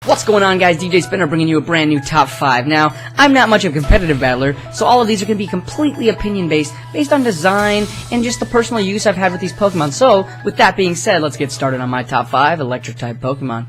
What's going on, guys? DJ Spinda bringing you a brand new top 5. Now, I'm not much of a competitive battler, so all of these are going to be completely opinion-based, based on design and just the personal use I've had with these Pokemon. So, with that being said, let's get started on my top 5 Electric-type Pokemon.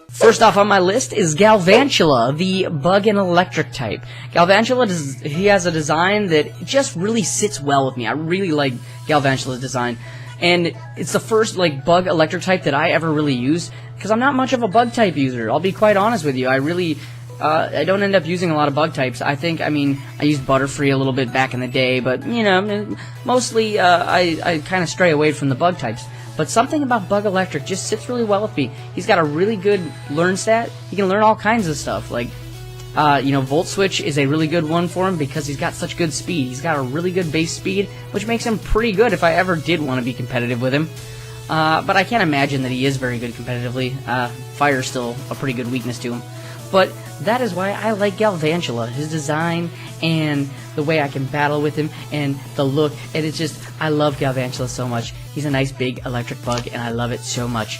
First off on my list is Galvantula, the bug and electric type. Galvantula, he has a design that just really sits well with me. I really like Galvantula's design. And it's the first bug electric type that I ever really used, because I'm not much of a bug type user. I'll be quite honest with you. I really, I don't end up using a lot of bug types. I used Butterfree a little bit back in the day, but, you know, mostly I kind of stray away from the bug types. But something about Bug Electric just sits really well with me. He's got a really good learn stat. He can learn all kinds of stuff. Volt Switch is a really good one for him because he's got such good speed. He's got a really good base speed, which makes him pretty good if I ever did want to be competitive with him. But I can't imagine that he is very good competitively. Fire's still a pretty good weakness to him. But that is why I like Galvantula. His design and the way I can battle with him and the look. And it's just, I love Galvantula so much. He's a nice big electric bug and I love it so much.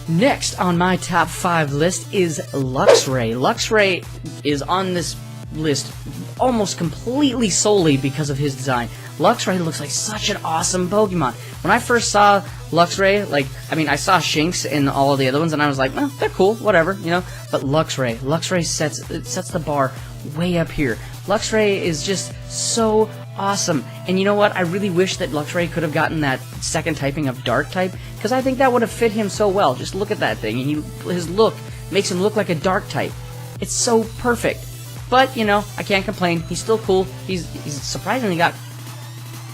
Next on my top 5 list is Luxray. Luxray is on this list almost completely solely because of his design. Luxray looks like such an awesome Pokemon. When I first saw Luxray, I saw Shinx and all of the other ones, and I was like, well, they're cool, whatever, you know. But Luxray sets the bar way up here. Luxray is just so awesome. And you know what? I really wish that Luxray could have gotten that second typing of Dark type, because I think that would have fit him so well. Just look at that thing, and his look makes him look like a Dark type. It's so perfect. But, you know, I can't complain. He's still cool. He's surprisingly got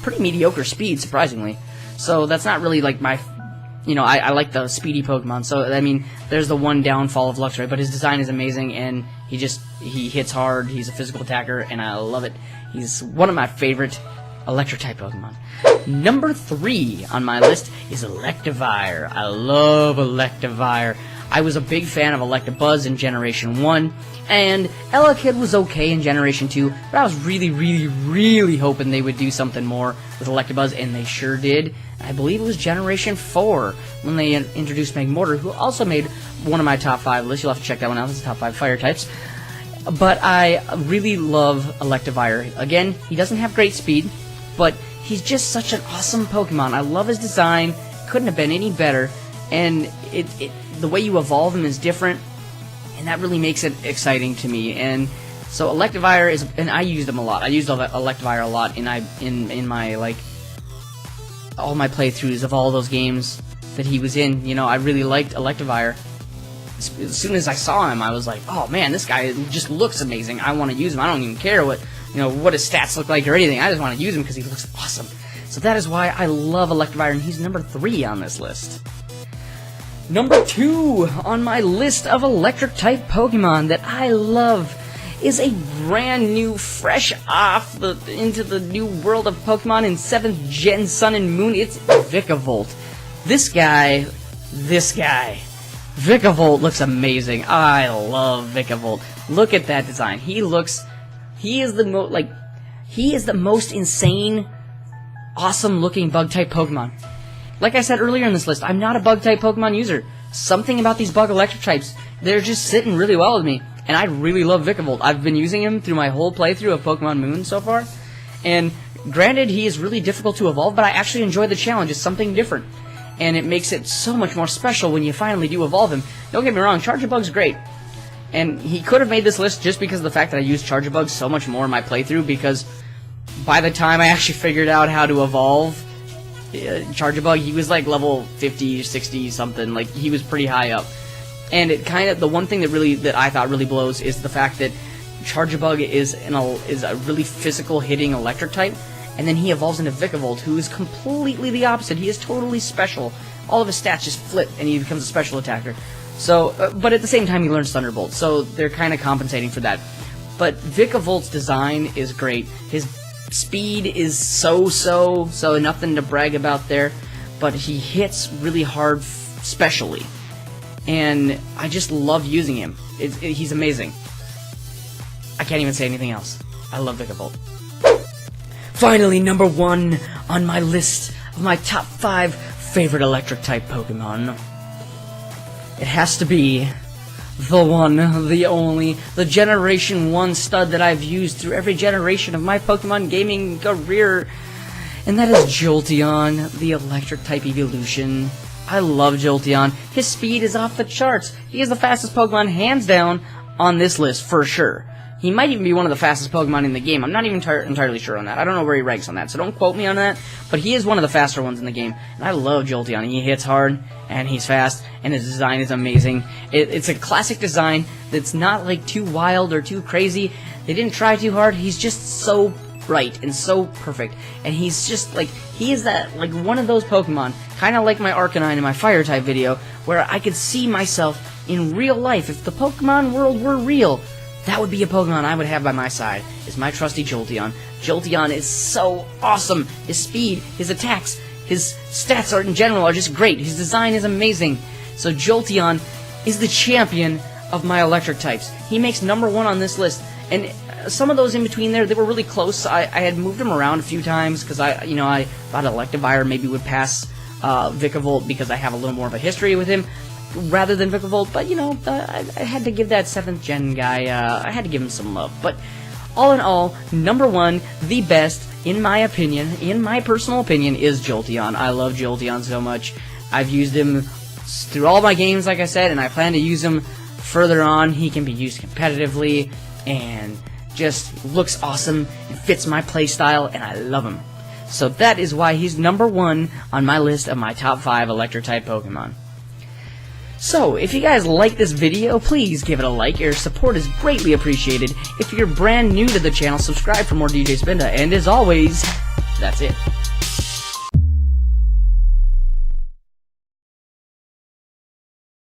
pretty mediocre speed, surprisingly. So that's not really my... You know, I like the speedy Pokemon. So, I mean, there's the one downfall of Luxray. But his design is amazing, and he hits hard. He's a physical attacker, and I love it. He's one of my favorite Electric-type Pokemon. Number 3 on my list is Electivire. I love Electivire. I was a big fan of Electabuzz in Generation 1, and Elekid was okay in Generation 2, but I was really hoping they would do something more with Electabuzz, and they sure did. I believe it was Generation 4 when they introduced Magmortar, who also made one of my top 5 lists. You'll have to check that one out. It's the top 5 fire types. But I really love Electivire. Again, he doesn't have great speed, but he's just such an awesome Pokemon. I love his design. Couldn't have been any better. And the way you evolve him is different, and that really makes it exciting to me. And so Electivire is, and I used him a lot. I used Electivire a lot in my all my playthroughs of all those games that he was in. You know, I really liked Electivire. As soon as I saw him, I was like, oh man, this guy just looks amazing. I want to use him. I don't even care what his stats look like or anything. I just want to use him because he looks awesome. So that is why I love Electivire, and he's number 3 on this list. Number 2 on my list of Electric-type Pokemon that I love is a brand new, fresh off into the new world of Pokemon in 7th Gen Sun and Moon. It's Vikavolt. This guy, Vikavolt looks amazing. I love Vikavolt. Look at that design. He is the most insane, awesome-looking bug-type Pokemon. Like I said earlier in this list, I'm not a bug-type Pokemon user. Something about these bug electric types, they're just sitting really well with me. And I really love Vikavolt. I've been using him through my whole playthrough of Pokemon Moon so far. And granted, he is really difficult to evolve, but I actually enjoy the challenge. It's something different. And it makes it so much more special when you finally do evolve him. Don't get me wrong, Charjabug's great. And he could have made this list just because of the fact that I used Charjabug so much more in my playthrough, because by the time I actually figured out how to evolve Charjabug, he was level 50, 60 something. He was pretty high up. And the one thing that I thought really blows is the fact that Charjabug is a really physical hitting electric type, and then he evolves into Vikavolt, who is completely the opposite. He is totally special. All of his stats just flip, and he becomes a special attacker. So, but at the same time, he learns Thunderbolt, so they're kind of compensating for that. But Vikavolt's design is great. His speed is so nothing to brag about there, but he hits really hard specially. And I just love using him. He's amazing. I can't even say anything else. I love Vikavolt. Finally, number 1 on my list of my top 5 favorite electric-type Pokemon. It has to be the one, the only, the Generation 1 stud that I've used through every generation of my Pokemon gaming career. And that is Jolteon, the electric-type evolution. I love Jolteon. His speed is off the charts. He is the fastest Pokemon, hands down, on this list, for sure. He might even be one of the fastest Pokemon in the game. I'm not even entirely sure on that. I don't know where he ranks on that, so don't quote me on that. But he is one of the faster ones in the game. And I love Jolteon. He hits hard, and he's fast, and his design is amazing. It's a classic design that's not, like, too wild or too crazy. They didn't try too hard. He's just so bright and so perfect. And he's just, like, he is that, like, one of those Pokemon, kind of like my Arcanine in my Fire-type video, where I could see myself in real life. If the Pokemon world were real, that would be a Pokemon I would have by my side, is my trusty Jolteon. Jolteon is so awesome! His speed, his attacks, his stats in general are just great. His design is amazing. So Jolteon is the champion of my electric types. He makes number 1 on this list, and some of those in between there, they were really close. I had moved him around a few times, because I thought Electivire maybe would pass Vikavolt, because I have a little more of a history with him, rather than Vikavolt, but, I had to give that 7th gen guy, I had to give him some love. But, all in all, number 1, the best, in my opinion, in my personal opinion, is Jolteon. I love Jolteon so much. I've used him through all my games, like I said, and I plan to use him further on. He can be used competitively, and just looks awesome, and fits my playstyle, and I love him. So that is why he's number 1 on my list of my top 5 electric-type Pokemon. So, if you guys like this video, please give it a like. Your support is greatly appreciated. If you're brand new to the channel, subscribe for more DJ Spinda. And as always, that's it.